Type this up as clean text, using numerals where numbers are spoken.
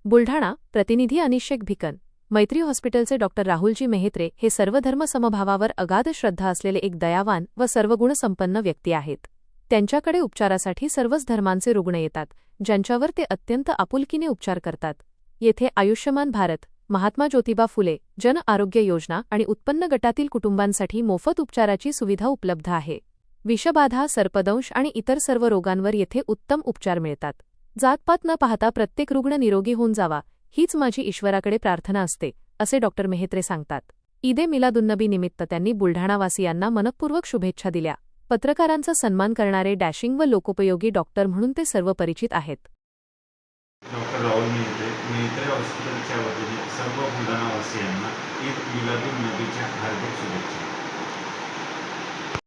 बुलढाणा प्रतिनिधी अनिश शेख भिकन। मैत्री हॉस्पिटलचे डॉक्टर राहुलजी मेहत्रे हे सर्वधर्म समभावावर अगाध श्रद्धा असलेले एक दयावान व सर्वगुणसंपन्न व्यक्ती आहेत। त्यांच्याकडे उपचारासाठी सर्वच धर्मांचे रुग्ण येतात, ज्यांच्यावर ते अत्यंत आपुलकीने उपचार करतात। येथे आयुष्यमान भारत, महात्मा ज्योतिबा फुले जन आरोग्य योजना आणि उत्पन्न गटातील कुटुंबांसाठी मोफत उपचाराची सुविधा उपलब्ध आहे। विषबाधा, सर्पदंश आणि इतर सर्व रोगांवर येथे उत्तम उपचार मिळतात। जातपात न पाहता प्रत्येक रुग्ण निरोगी होऊन जावा, हीच माझी ईश्वराकडे प्रार्थना असते, असे डॉक्टर मेहत्रे सांगतात। ईदे मिलादुन्नबी निमित्त त्यांनी बुलढाणावासियांना मनपूर्वक शुभेच्छा दिल्या। पत्रकारांचा सन्मान करणारे डॅशिंग व लोकोपयोगी डॉक्टर म्हणून ते सर्व परिचित आहेत। डॉक्टर राहुल मेहत्रे हॉस्पिटलच्या वतीने सर्व बुलढाणावासियांना ईद मिलादुन्नबीच्या हार्दिक शुभेच्छा।